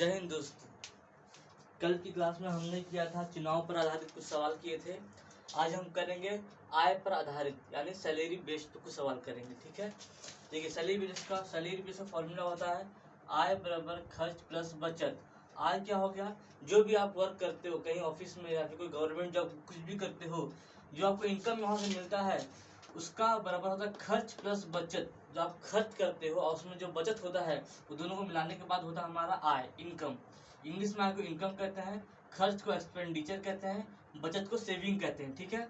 जय हिंद दोस्त। कल की क्लास में हमने किया था चुनाव पर आधारित कुछ सवाल किए थे। आज हम करेंगे आय पर आधारित यानी सैलरी बेस्ड पे कुछ सवाल करेंगे। ठीक है, देखिए सैलरी बेस्ड का फॉर्मूला होता है आय बराबर खर्च प्लस बचत। आय क्या हो गया, जो भी आप वर्क करते हो कहीं ऑफिस में या फिर कोई गवर्नमेंट जॉब कुछ भी करते हो, जो आपको इनकम यहाँ से मिलता है उसका बराबर होता है खर्च प्लस बचत। जो आप खर्च करते हो और उसमें जो बचत होता है वो दोनों को मिलाने के बाद होता है हमारा आय, इनकम। इंग्लिश में आय को इनकम कहते हैं, खर्च को एक्सपेंडिचर कहते हैं, बचत को सेविंग कहते हैं। ठीक है,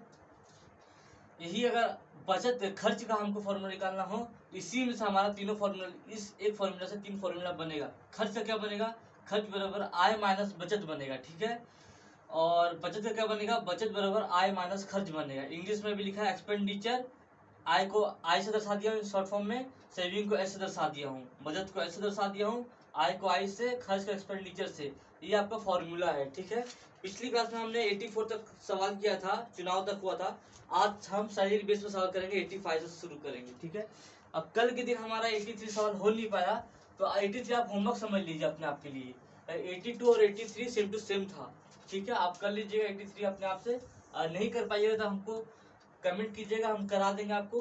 यही अगर बचत खर्च का हमको फॉर्मूला निकालना हो, इसी में से हमारा तीनों फॉर्मूला, इस एक फॉर्मूला से तीन फॉर्मूला बनेगा। खर्च का क्या बनेगा, खर्च बराबर आय माइनस बचत बनेगा। ठीक है, और बचत का क्या बनेगा, बचत बराबर आय माइनस खर्च बनेगा। इंग्लिश में भी लिखा है एक्सपेंडिचर, आय को आई से दर्शा दिया हूँ शॉर्ट फॉर्म में, सेविंग को एस से दर्शा दिया हूँ, बचत को एस से दर्शा दिया हूँ, आय को आई से, खर्च को एक्सपेंडिचर से। ये आपका फॉर्मूला है। ठीक है, पिछली क्लास में हमने 84 तक सवाल किया था, चुनाव तक हुआ था। आज हम सैलरी बेस पर सवाल करेंगे, 85 से शुरू करेंगे। ठीक है, अब कल के दिन हमारा 83 सवाल हो नहीं पाया, तो 83 आप होमवर्क समझ लीजिए अपने आप के लिए। 82 और 83 सेम टू सेम था। ठीक है, आप कर लीजिएगा 83 अपने आप से। नहीं कर पाइएगा तो हमको कमेंट कीजिएगा, हम करा देंगे आपको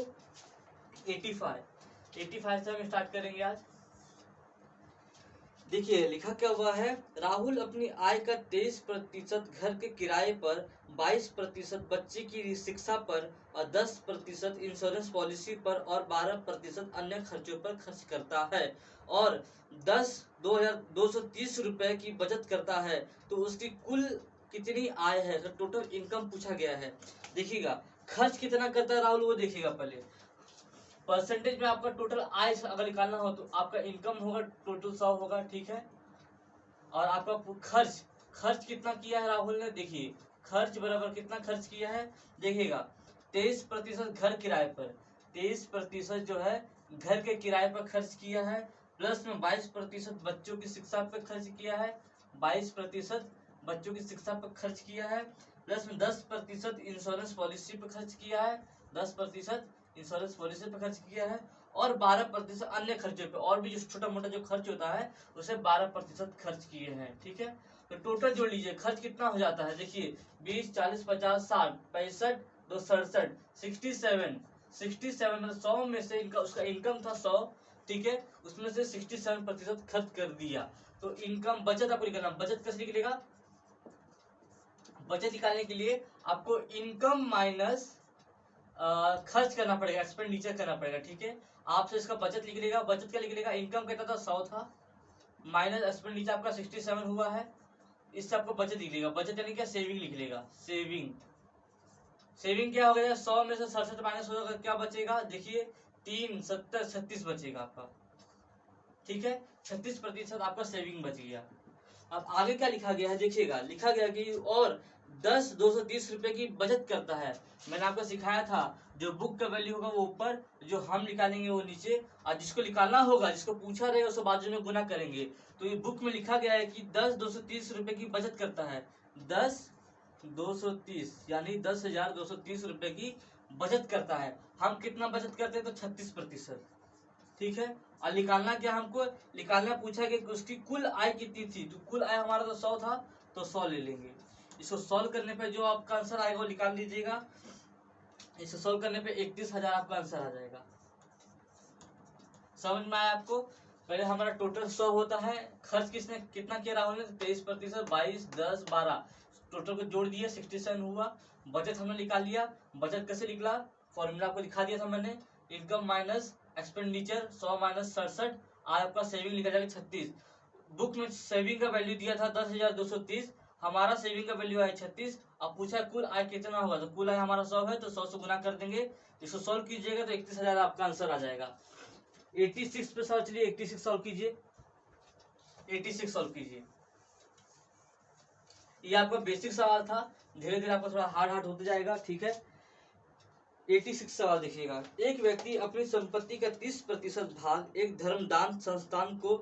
85 से हम स्टार्ट करेंगे आज। देखिए लिखा क्या हुआ है, राहुल अपनी आय का 23% घर के किराए पर, 22% बच्चे की शिक्षा पर और 10% इंश्योरेंस पॉलिसी पर और 12% अन्य खर्चों पर खर्च करता है और 2,230 रुपए की बचत करता है, तो उसकी कुल कितनी आय है। तो टोटल इनकम पूछा गया है। देखिएगा खर्च कितना करता है राहुल, वो देखिएगा पहले। परसेंटेज में आपका टोटल आय अगर निकालना हो तो आपका इनकम होगा टोटल 100 होगा। ठीक है, और आपका खर्च, खर्च कितना किया है राहुल ने, देखिए खर्च बराबर कितना खर्च किया है, देखिएगा 23% घर किराए पर, 23% जो है घर के किराए पर खर्च किया है, प्लस में 22% बच्चों की शिक्षा पर खर्च किया है, 22% बच्चों की शिक्षा पर खर्च किया है, प्लस में 10% इंश्योरेंस पॉलिसी पर खर्च किया है, 10% इंश्योरेंस पॉलिसी पर खर्च किया है, और 12% अन्य खर्चों पे, और भी जो छोटा मोटा जो खर्च होता है उसे 12% खर्च किए हैं। ठीक है, तो टोटल जोड़ लीजिए खर्च कितना हो जाता है, देखिए 20, 40, 50, 60, 65, 2, 67, 67 मतलब 100 में से इनका उसका इनकम था 100। ठीक है, उसमें से 67% खर्च कर दिया। तो इनकम बचत आपको निकालना, बचत कैसे निकलेगा, बचत निकालने के लिए आपको इनकम माइनस खर्च करना पड़ेगा, एक्सपेंडिचर करना पड़ेगा। ठीक है, आपसे इसका बचत लिख लेगा, बचत क्या लिख लेगा, इनकम कितना था 100 था, माइनस एक्सपेंडिचर आपका 67 हुआ है, इससे आपको बचत लिख लेगा। बचत यानी क्या, सेविंग लिख लेगा, सेविंग। सेविंग क्या हो गया, 100 में से 67 माइनस होगा, क्या बचेगा, देखिए 3, 70, 36 बचेगा आपका। ठीक है, 36% आपका सेविंग बच गया। अब आगे क्या लिखा गया है, देखिएगा लिखा गया कि और 230 रुपए की बचत करता है। मैंने आपको सिखाया था जो बुक का वैल्यू होगा वो ऊपर, जो हम निकालेंगे वो नीचे, और जिसको निकालना होगा, जिसको पूछा रहेगा उसको बाजू में गुना करेंगे। तो ये बुक में लिखा गया है कि 230 रुपए की बचत करता है, 230 यानी 10,230 रुपए की बचत करता है। हम कितना बचत करते हैं, तो 36%। ठीक है, और निकालना क्या, हमको निकालना पूछा कि उसकी कुल आय कितनी थी, तो कुल आय हमारा तो 100 था, तो 100 ले लेंगे। इसको सॉल्व करने पे जो आपका आंसर आएगा वो निकाल लीजिएगा। इसे सॉल्व करने पे 31,000 आपका आंसर आ जाएगा। समझ में आया आपको। पहले हमारा टोटल 100 होता है, खर्च किसने कितना किया राहुल ने, 23%, 22, 10, 12, टोटल को जोड़ दिया 67 हुआ। बचत हमने निकाल लिया, बचत कैसे निकला, फॉर्मूला आपको दिखा दिया था मैंने, इनकम माइनस एक्सपेंडिचर 100 माइनस 67, आज आपका सेविंग निकल जाएगा 36। बुक में सेविंग का वैल्यू दिया था 10,230, हमारा सेविंग का वैल्यू है 36। अब पूछा कुल आय कितना होगा, तो कुल आय हमारा 100 है, तो 100 से गुना कर देंगे। इसको सॉल्व कीजिएगा तो 31,000 आपका आंसर आ जाएगा। 86 पे सॉल्व, चलिए 86 सॉल्व कीजिए, 86 सॉल्व कीजिए। ये आपका बेसिक सवाल था, धीरे धीरे आपका थोड़ा हार्ड होते जाएगा। ठीक है, 86 सवाल देखिएगा, एक व्यक्ति अपनी संपत्ति का 30% भाग एक धर्मदान संस्थान को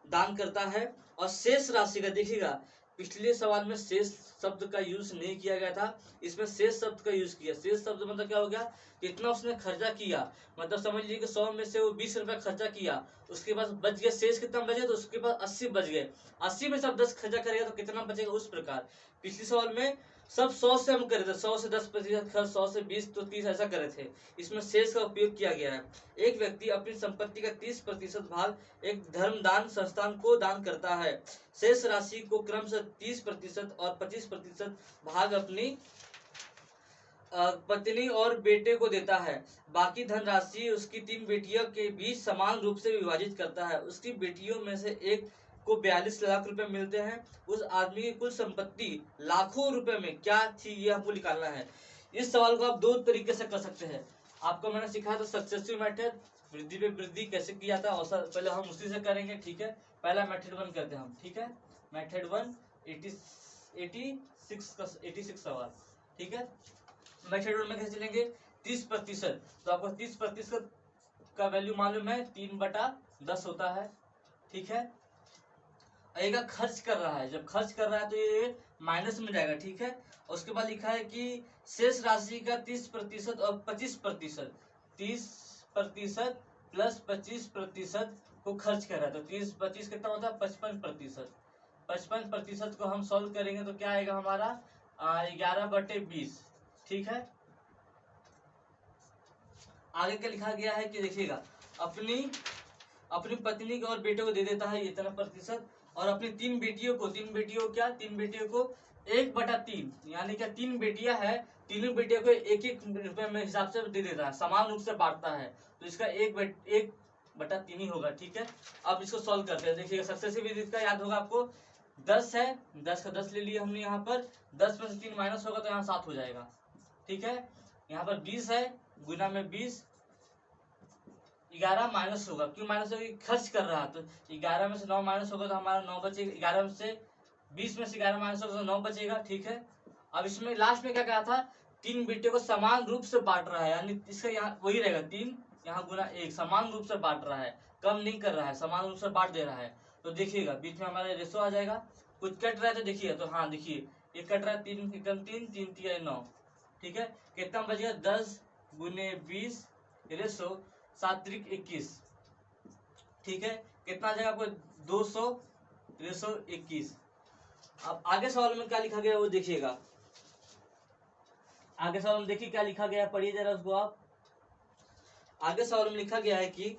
दान करता है और शेष राशि का, देखिएगा पिछले सवाल में शेष शब्द का यूज नहीं किया गया था, इसमें शेष शब्द का यूज किया। शेष शब्द मतलब क्या हो गया, कितना उसने खर्चा किया, मतलब समझ लीजिए कि 100 में से वो 20 रुपया खर्चा किया, उसके पास बच गया, शेष कितना बचे, तो उसके पास 80 बच गए। 80 में से अब 10 खर्चा करेगा तो कितना बचेगा, उस प्रकार। पिछले सवाल में सब 100 से हम करे थे, 100 से 10% खर्च, 100 से 20 तो 30 ऐसा करे थे। इसमें शेष का उपयोग किया गया है। एक व्यक्ति अपनी संपत्ति का 30% भाग एक धर्मदान संस्थान को दान करता है। शेष राशि को क्रमशः 30% और 25% भाग अपनी पत्नी और बेटे को देता है। बाकी धनराशि उसकी 3 बेटियों के बीच समान रूप से विभाजित करता है। उसकी बेटियों में से एक को 42 लाख रुपए मिलते हैं। उस आदमी की कुल संपत्ति लाखों रुपए में क्या थी, ये हमको निकालना है। इस सवाल को आप दो तरीके से कर सकते हैं। आपको मैंने सिखाया था सक्सेसिव मेथड, वृद्धि पे वृद्धि कैसे किया था, और पहले हम उसी से करेंगे, ठीक है। पहला मेथड 1 करते हैं हम, ठीक है। मेथड 1 86 सवाल, ठीक है। मेथड 1 में कैसे चलेंगे, 30%, तो आपको 30% का वैल्यू मालूम है, 3/10 होता है, ठीक है। आएगा खर्च कर रहा है, जब खर्च कर रहा है तो ये माइनस में जाएगा, ठीक है। उसके बाद लिखा है कि शेष राशि का 30% और 25%, 30% प्लस 25% को खर्च कर रहा है, तो 30-25 कितना होता है, 55%। 55% को हम सॉल्व करेंगे तो क्या आएगा हमारा, 11/20, ठीक है। आगे क्या लिखा गया है कि देखिएगा, अपनी पत्नी को और बेटे को दे देता है इतना प्रतिशत, और अपनी 3 बेटियों को 1/3, यानी क्या 3 बेटियां है, तीनों बेटियों को 1-1 रुपए में हिसाब से दे देता है, समान रूप से बांटता है, तो इसका 1/3 ही होगा, ठीक है। अब इसको सॉल्व करते हैं। देखिएगा सक्सेसिव विधि का याद होगा आपको, 10 है, 10 का 10 ले लिया हमने, यहाँ पर 10 में से 3 माइनस होगा तो यहाँ 7 हो जाएगा, ठीक है। यहाँ पर 20 है, गुना में 20, 11 माइनस होगा, क्यों माइनस होगा, खर्च कर रहा है, तो 11 में से 9 माइनस होगा तो हमारा 9 बचेगा। 11 में से 20 में से 11 माइनस होगा तो 9 बचेगा, ठीक है। अब इसमें लास्ट में क्या कहा था, 3 बेटियों को समान रूप से बांट रहा है, यानी इसका यहाँ वही रहेगा, 3 यहाँ गुना 1, समान रूप से बांट रहा है, कम नहीं कर रहा है, समान रूप से बांट दे रहा है। तो देखिएगा बीच में हमारा रेशो आ जाएगा, कुछ कट रहा है तो देखिए, तो हाँ देखिए ये कट रहा है, 3 एकम 3, 3 3 9, ठीक है। कितना बचेगा, 10 गुने 20 रेशो 7 21, ठीक है। कितना आ जाएगा आपको, 200 रेशो 21। अब आगे सवाल में क्या लिखा गया वो देखिएगा, आगे सवाल में देखिए क्या लिखा गया, पढ़िए जरा उसको आप। आगे सवाल में लिखा गया है कि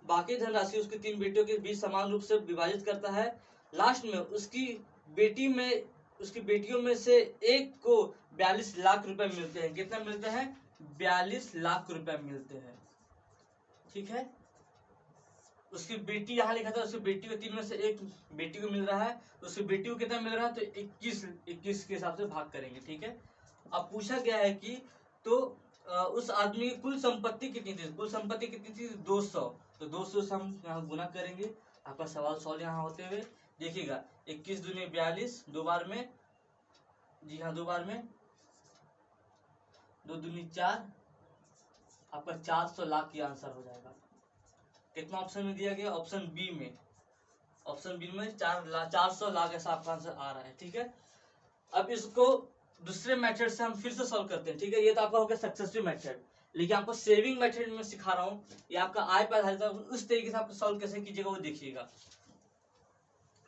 बाकी धनराशि उसकी 3 बेटियों के बीच समान रूप से विभाजित करता है। लास्ट में उसकी बेटियों में से एक को 42 लाख रुपए मिलते हैं। कितना मिलते हैं, 42 लाख रुपए मिलते हैं, ठीक है। उसकी बेटी यहाँ लिखा था, उसकी बेटी को 3 में से एक बेटी को मिल रहा है, तो उसकी बेटी को कितना मिल रहा है, तो 21 के हिसाब से भाग करेंगे, ठीक है। अब पूछा गया है कि तो उस आदमी की कुल संपत्ति कितनी थी, कुल संपत्ति कितनी थी, 200, तो 200 से हम यहाँ गुना करेंगे। आपका सवाल सॉल्व यहाँ होते हुए देखिएगा, 21 दूनी 42, 2 बार में, जी हाँ 2 बार में, 2 दूनी 4, आपका 400 लाख की आंसर हो जाएगा। कितना ऑप्शन में दिया गया, ऑप्शन बी में, ऑप्शन बी में 400 लाख ऐसा आपका आंसर आ रहा है, ठीक है। अब इसको दूसरे मेथड से हम फिर से सॉल्व करते हैं, ठीक है। ये तो आपका हो गया सक्सेसिव मेथड, लेकिन आपको सेविंग मेथड में सिखा रहा हूँ, ये आपका आय पर आधारित है, उस तरीके से आपको सॉल्व कैसे कीजिएगा वो देखिएगा।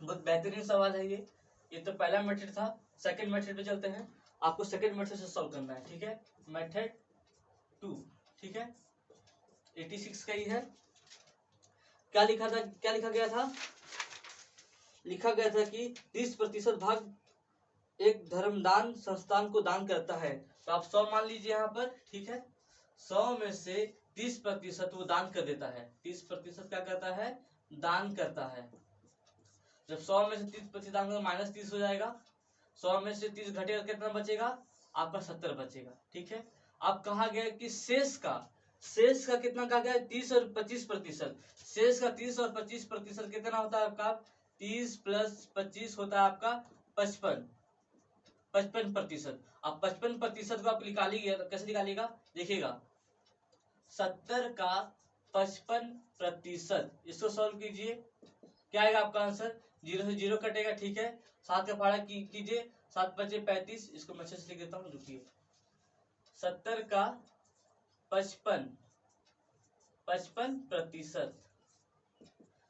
बहुत बेहतरीन सवाल है ये तो पहला मेथड था। सेकंड मेथड पे चलते हैं, आपको सेकंड मेथड से सॉल्व करना है, ठीक है। मेथड 2, ठीक है, 86 का ही है। क्या लिखा गया था, लिखा गया था कि 30% भाग एक धर्मदान संस्थान को दान करता है, तो आप 100 मान लीजिए यहाँ पर, ठीक है। 100 में से 30% वो दान कर देता है, 30% क्या करता है, दान करता है। जब 100 में से 30% दान करेगा, -30 हो जाएगा, 100 में से 30 घटेगा, कितना बचेगा आपका, 70 बचेगा, ठीक है। अब कहा गया कि शेष का कितना कहा गया, 30 और 25%, शेष का 30 और 25% कितना होता है आपका, 30 + 25 होता है आपका 55%। अब 55% को आप निकालिएगा तो कैसे निकालिएगा, देखिएगा 70 का 55%, इसको सॉल्व कीजिए, क्या आएगा आपका आंसर, 0 से 0 कटेगा, ठीक है। 7 का फाड़ा कीजिए, 7 5 35, इसको मैं अच्छे से लिख देता हूँ, रुकिए। 70 का 55 55%,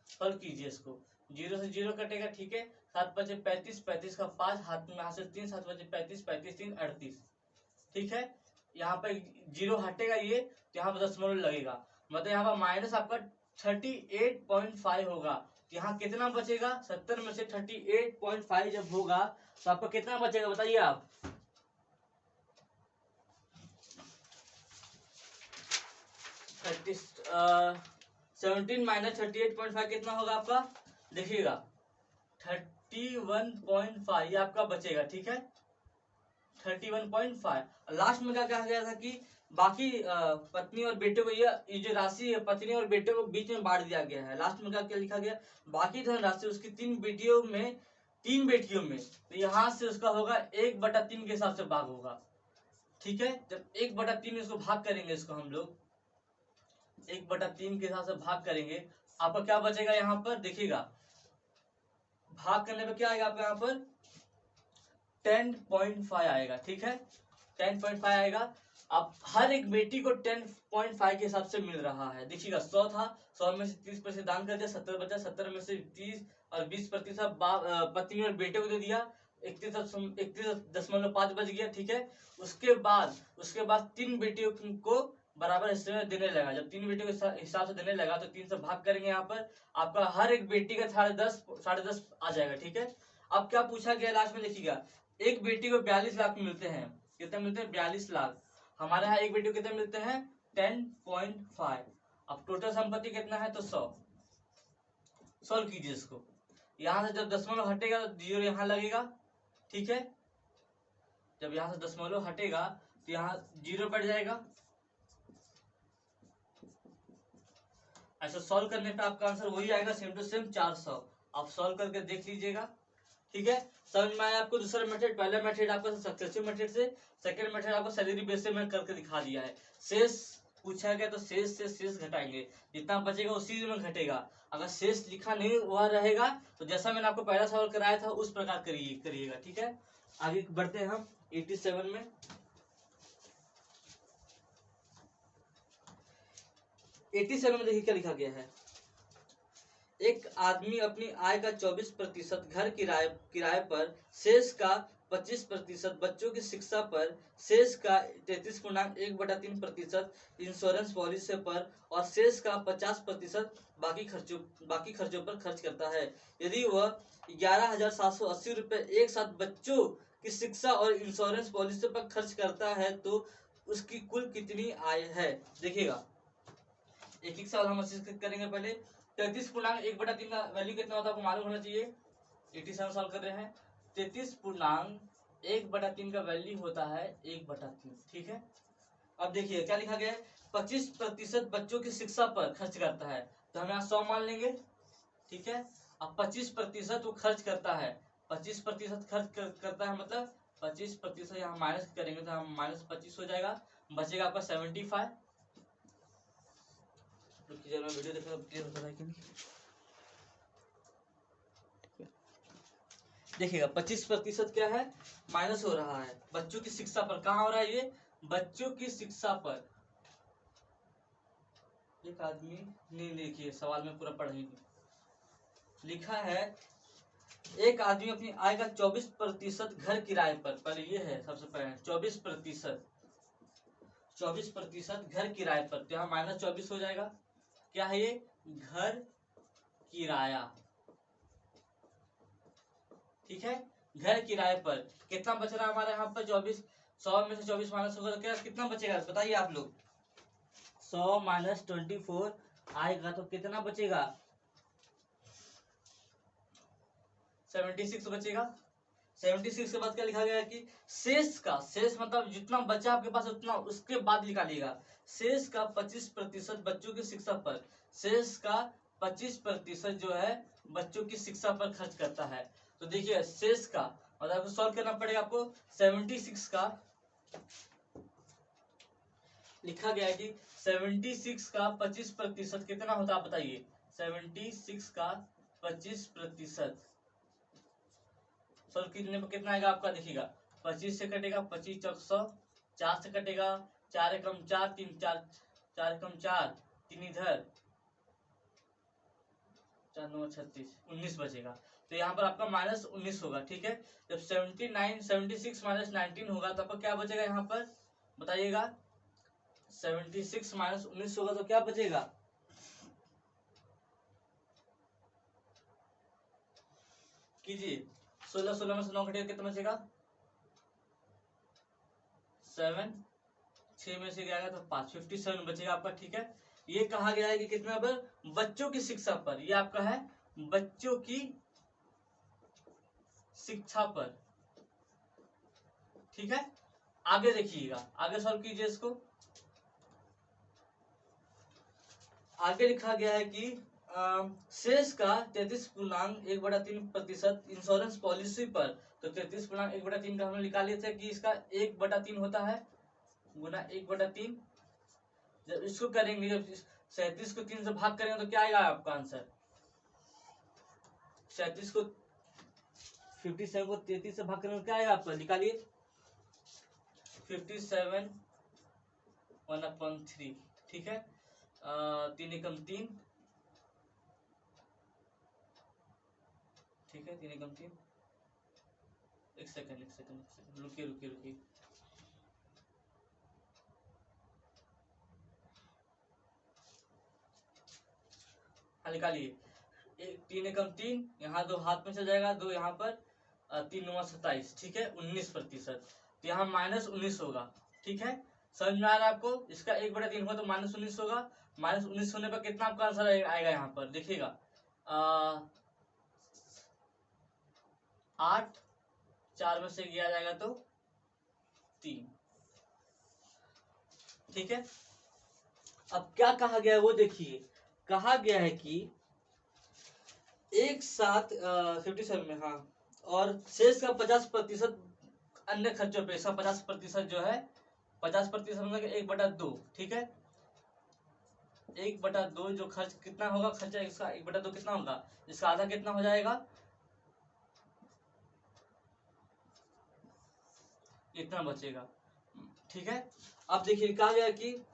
सॉल्व कीजिए इसको। 0 से 0 कटेगा, ठीक है। 7 5 35, 35 का 5, हाथ में हाथ से 3, 7 5 35, 35 3 38, ठीक है। यहाँ पे 0 हटेगा ये, तो यहाँ पर दशमलव लगेगा, मतलब यहाँ पर माइनस आपका 38.5 होगा। यहाँ कितना बचेगा, 70 में से 38.5 जब होगा तो आपका कितना बचेगा बताइए आप। थर्टी 17 माइनस 38.5 कितना होगा आपका, देखिएगा 31.5 ये आपका बचेगा, ठीक है। 31.5। लास्ट में क्या कहा गया था कि बाकी पत्नी और बेटे को ये जो राशि है पत्नी और बेटे को बीच में बांट दिया गया है। लास्ट में क्या क्या लिखा गया, बाकी धन राशि उसकी 3 बेटियों में, तो यहाँ से उसका होगा 1/3 के हिसाब से भाग होगा, ठीक है। जब 1/3 इसको भाग करेंगे, इसको हम लोग 1/3 के हिसाब से भाग करेंगे, आपका क्या बचेगा यहाँ पर, देखिएगा भाग करने पे क्या आएगा आपका यहाँ पर 10.5 आएगा, ठीक है। 10.5 आएगा। अब हर एक बेटी को 10.5 के हिसाब से मिल रहा है, देखिएगा 100 था, 100 में से 30% दान कर दिया, 70 बचा, 70 में से 30 और 20% पत्नी और बेटे को दे दिया, 31.5 बच गया, ठीक है। उसके बाद 3 बेटियों को बराबर हिस्से में देने लगा। जब 3 बेटियों के हिसाब से देने लगा तो 3 से भाग करेंगे, यहाँ पर आपका हर एक बेटी का 10.5 आ जाएगा, ठीक है। अब क्या पूछा गया लास्ट में, देखिएगा एक बेटी को 42 लाख मिलते हैं, कितने मिलते हैं 42 लाख। हमारे यहाँ एक बेटी को कितने मिलते हैं 10.5। अब टोटल संपत्ति कितना है तो 100। सॉल्व कीजिए इसको, यहाँ से जब दशमलव हटेगा तो 0 यहाँ लगेगा, ठीक है। जब यहाँ से दशमलव हटेगा तो यहाँ 0 कट जाएगा। ऐसा सॉल्व करने पे आपका आंसर वही आएगा, सेम टू सेम 400। आप सॉल्व करके देख लीजिएगा, ठीक है। समझ में आया आपको दूसरा मेथड। पहला मेथड आपका सक्सेसिव मेथड से, सेकंड मेथड आपको सैलरी बेस से मैं करके दिखा दिया है। शेष पूछा गया तो शेष से शेष घटाएंगे, जितना बचेगा उसी में घटेगा। अगर शेष लिखा नहीं हुआ रहेगा तो जैसा मैंने आपको पहला सवाल कराया था उस प्रकार करिएगा, ठीक है। आगे बढ़ते हैं हम 87 में। 87 में देखिए क्या लिखा गया है, एक आदमी अपनी आय का 24% घर किराए पर, शेष का 25% बच्चों की शिक्षा पर, शेष का 33.1/3% इंश्योरेंस पॉलिसी पर और शेष का 50% बाकी खर्चों पर खर्च करता है। यदि वह 11,780 रुपए एक साथ बच्चों की शिक्षा और इंश्योरेंस पॉलिसी पर खर्च करता है तो उसकी कुल कितनी आय है। देखिएगा एक एक सवाल हम अच्छे करेंगे। पहले 33.1/3 का वैल्यू कितना होता है आपको मालूम होना चाहिए। 87 सॉल्व कर रहे हैं, 33.1/3 का वैल्यू होता है 1/3, ठीक है। अब देखिए क्या लिखा गया है, 25% बच्चों की शिक्षा पर खर्च करता है, तो हम यहाँ 100 मान लेंगे, ठीक है। अब 25% वो खर्च करता है, 25% खर्च करता है, मतलब 25% यहाँ माइनस करेंगे तो हम -25 हो जाएगा, बचेगा आपका 75। वीडियो देखने क्लियर होता है कि नहीं। देखिएगा 25% क्या है माइनस हो रहा है बच्चों की शिक्षा पर। कहाँ हो रहा है ये, बच्चों की शिक्षा पर। एक आदमी नहीं, देखिए सवाल में पूरा पढ़ेंगे, लिखा है एक आदमी अपनी आय का 24% घर किराए पर, पहले ये है सबसे पहले 24% घर किराए पर, तो यहाँ -24 हो जाएगा। क्या है ये, घर किराया, ठीक है। घर किराए पर कितना बच रहा है हमारे यहाँ पर 24, 100 में से 24 माइनस होगा तो क्या कितना बचेगा बताइए आप लोग। 100 माइनस 24 आएगा तो कितना बचेगा 76 बचेगा। 76 के बाद क्या लिखा गया है कि शेष मतलब जितना बचा आपके पास उतना उसके बाद निकालिएगा। शेष का 25% बच्चों की शिक्षा पर, शेष का 25% जो है बच्चों की शिक्षा पर खर्च करता है। तो देखिए शेष का मतलब आपको सॉल्व करना पड़ेगा आपको। 76 का लिखा गया है कि 76 का 25% कितना होता है आप बताइए। 76 का 25%। सॉल्व कितने पर कितना आएगा आपका, देखिएगा 25 से कटेगा 25 चौक 100, 4 से कटेगा 4 एकम 4, 3 4, 4 एकम 4, 3 इधर 4 9 36, 19 बचेगा। तो यहाँ पर आपका -19 होगा, ठीक है। जब 76 -19 होगा तो आपका क्या बचेगा यहाँ पर, बताइएगा। 76 -19 होगा तो क्या बचेगा, कीजिए। 16 में से 9 घटेगा कितना बचेगा, 7, 6 में से गया तो 5, 57 बचेगा आपका, ठीक है। ये कहा गया है कि कितना पर, बच्चों की शिक्षा पर, ये आपका है बच्चों की शिक्षा पर, ठीक है। आगे देखिएगा, आगे सॉल्व कीजिए इसको। आगे लिखा गया है कि शेष का 33.1/3% इंश्योरेंस पॉलिसी पर। तो 33.1/3 का हमने निकाले थे कि इसका 1/3 होता है गुना 1/3। जब इसको करेंगे, जब 37 को 3 से भाग करेंगे तो क्या आएगा आपका आंसर, 37 को 57 को 33 से भाग करेंगे तो क्या आएगा आपका, निकालिए। 57 1/3, ठीक है। 3 एकम 3, ठीक है। 3 एकम 3, एक सेकंड रुकिए। हाँ निकालिए। 3 एकम 3, यहाँ 2 हाथ में चल जाएगा, 2 यहाँ पर, 3 9 27, ठीक है। 19%, तो यहाँ -19 होगा, ठीक है। समझ में आ रहा है आपको, इसका 1/3 होगा तो -19 होगा। -19 होने पर कितना आपका आंसर आएगा यहाँ पर, देखिएगा 8, 4 में से किया जाएगा तो 3, ठीक है। अब क्या कहा गया है वो देखिए, कहा गया है कि एक साथ 57 में, हाँ, और शेष का 50% अन्य खर्चों पे, इसका 50% जो है, 50% मतलब 1/2, ठीक है। 1/2 जो खर्च कितना होगा, खर्चा इसका 1/2 कितना होगा, इसका आधा कितना हो जाएगा, इतना बचेगा, ठीक है। अब देखिए कहा गया कि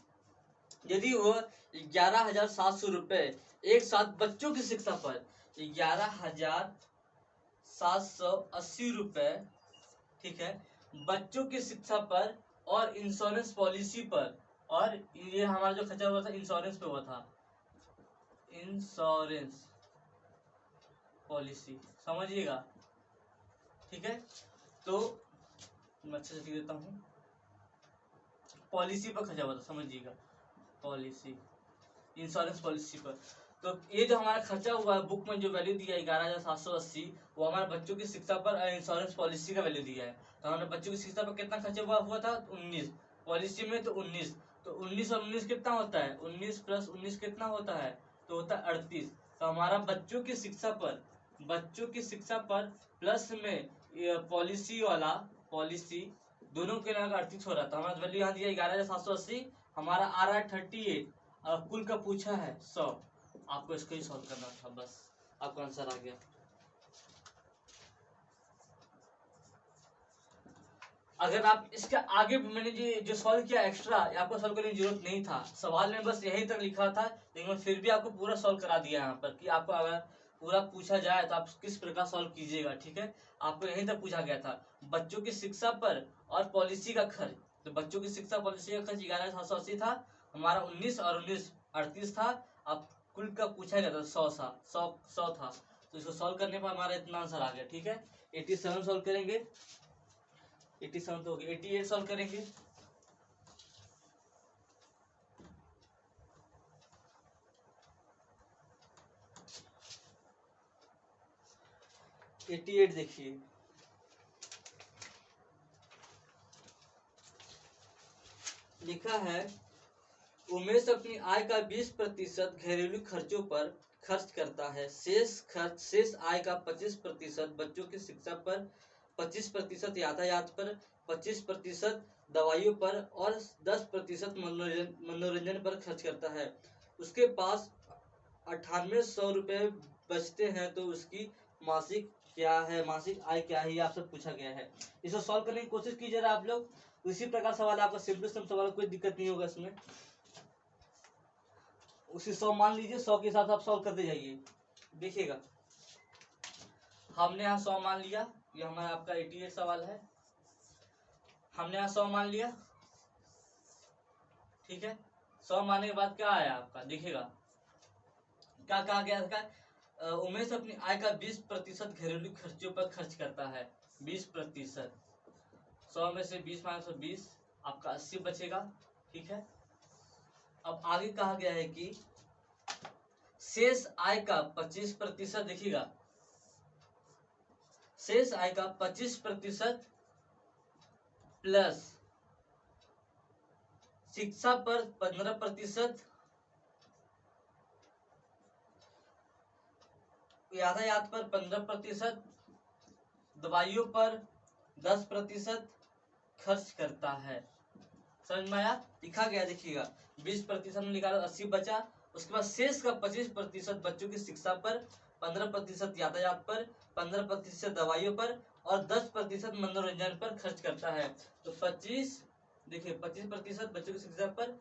यदि वह 11,700 रुपए एक साथ बच्चों की शिक्षा पर, 11,780 रुपए, ठीक है, बच्चों की शिक्षा पर और इंश्योरेंस पॉलिसी पर, और ये हमारा जो खर्चा हुआ था इंश्योरेंस पे हुआ था, इंश्योरेंस पॉलिसी, समझिएगा, ठीक है। तो मैं अच्छे से लिख देता हूँ, पॉलिसी पर खर्चा हुआ था, समझिएगा, पॉलिसी, इंश्योरेंस पॉलिसी पर। तो ये जो हमारा खर्चा हुआ है, बुक में जो वैल्यू दिया है 11,780, वो हमारे बच्चों की शिक्षा पर इंश्योरेंस पॉलिसी का वैल्यू दिया है। तो हमारे बच्चों की शिक्षा पर कितना खर्चा हुआ था, 19, पॉलिसी में तो 19, तो 19 और 19 कितना होता है, 19 + 19 कितना होता है, तो होता है 38। तो हमारा बच्चों की शिक्षा पर प्लस में पॉलिसी वाला, पॉलिसी दोनों के लगा 38 हो रहा था। हमारा वैल्यू यहाँ दिया 11,780, हमारा आ रहा है 38, और कुल का पूछा है 100। आपको इसको ही सॉल्व करना था, बस आपका आंसर आ गया। अगर आप इसके आगे मैंने जो सॉल्व किया एक्स्ट्रा, आपको सॉल्व करने की जरूरत नहीं था, सवाल में बस यहीं तक लिखा था, लेकिन मैं फिर भी आपको पूरा सॉल्व करा दिया यहाँ पर कि आपको अगर पूरा पूछा जाए तो आप किस प्रकार सॉल्व कीजिएगा, ठीक है। आपको यहीं तक पूछा गया था, बच्चों की शिक्षा पर और पॉलिसी का खर्च। तो बच्चों की शिक्षा पॉलिसी का खर्च 11,780 था, हमारा 19 और 19 38 था। अब कुल का पूछा गया था 100 था, तो इसको सॉल्व करने पर हमारा इतना आंसर आ गया, ठीक है। 87 सॉल्व करेंगे, 87 तो हो गया, 88 सॉल्व करेंगे। देखिए, लिखा है उमेश अपनी आय का 20% घरेलू खर्चों पर खर्च करता है। शेष आय का 25% बच्चों की शिक्षा पर, 25% यातायात पर, 25% दवाइयों पर और 10% मनोरंजन पर खर्च करता है। उसके पास 9800 रुपए बचते हैं तो उसकी मासिक क्या है, मासिक आय क्या है, ये आपसे पूछा गया है। इसे सॉल्व करने की कोशिश कीजिए आप लोग। इसी प्रकार सवाल आपका सिंपल सवाल, कोई दिक्कत नहीं होगा इसमें। उसी 100 मान लीजिए, 100 के साथ आप सॉल्व करते जाइए। देखिएगा हमने यहाँ 100 मान लिया, ये हमारा आपका 88 सवाल है। हमने यहाँ 100 मान लिया, ठीक है। 100 मानने के बाद क्या आया आपका, देखिएगा क्या कहा गया था, उमेश अपनी आय का 20% घरेलू खर्चों पर खर्च करता है। 20%, 100 में से 20 माइनस 20 आपका 80 बचेगा, ठीक है। अब आगे कहा गया है कि शेष आय का 25%, देखिएगा शेष आय का 25% प्लस शिक्षा पर 15%, यातायात पर 15%, दवाइयों पर 10% खर्च करता है। समझ में आया? लिखा गया देखिएगा 20% में निकाला, 80 बचा। उसके बाद शेष का 25% बच्चों की शिक्षा पर, 15% यातायात पर, 15% दवाइयों पर और 10% मनोरंजन पर खर्च करता है। तो 25, देखिए 25% बच्चों की शिक्षा पर,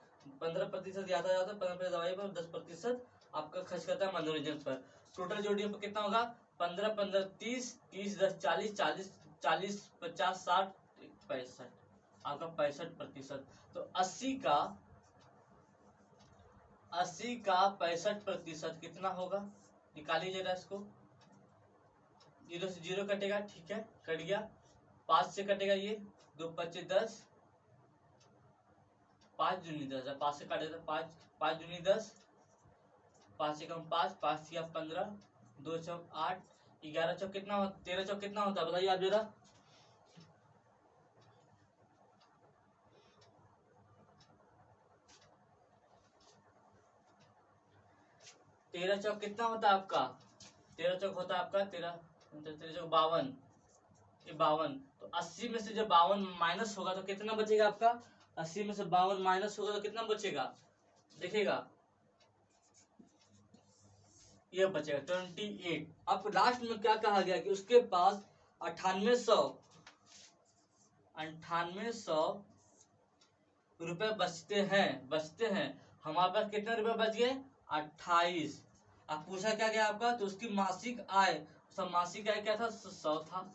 15% यातायात पर, 15% दवाइयों पर, 10% आपका खर्च करता है मनोरंजन पर। टोटल जोड़िए पर कितना होगा, 15 15 30, 30 10 40, 40 40 50 60 65, आपका 65%। तो 80 का 65% कितना होगा, निकालिए जरा इसको। 0 से 0 कटेगा, ठीक है, कट गया। 5 से कटेगा ये, 2 25 10, 5 दूनी 10, 5 से काटे तो 5, 5 दूनी 10, 5 से कम 5, 5 या 15, 2 चौक 8, 11 चौक कितना होता, 13 चौक कितना होता है बताइए आप जरा। 13 चौक कितना होता है आपका, 13 चौक होता है आपका 13 चौक 52, ये 52। तो 80 में से जब 52 माइनस होगा तो कितना बचेगा आपका, 80 में से 52 माइनस होगा तो कितना बचेगा, देखिएगा ये बचेगा 28। अब लास्ट में क्या कहा गया कि उसके पास 9800 रुपए बचते हैं। हमारे पास कितने रुपए बच गए, 28। अब पूछा क्या गया आपका, तो उसकी मासिक आय, सब मासिक आय क्या था, 100 था।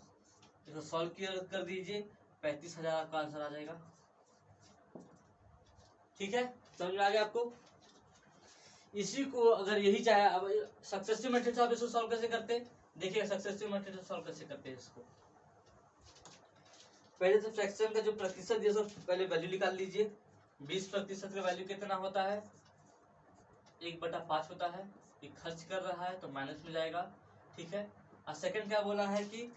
इसको सॉल्व कर दीजिए, 35,000 आपका आंसर आ जाएगा। ठीक है, समझ में आ गया आपको। इसी को अगर यही चाहे, अब सक्सेसिव मेथड से आप इसको सॉल्व कैसे करते, देखिए सक्सेसिव मेथड से सॉल्व कैसे करते हैं इसको। पहले तो फ्रैक्शन का जो प्रतिशत ये सब पहले वैल्यू निकाल लीजिए। 20% का वैल्यू कितना होता है, 1/5 होता है। ये खर्च कर रहा है तो माइनस में जाएगा, ठीक है। और सेकंड क्या बोला है कि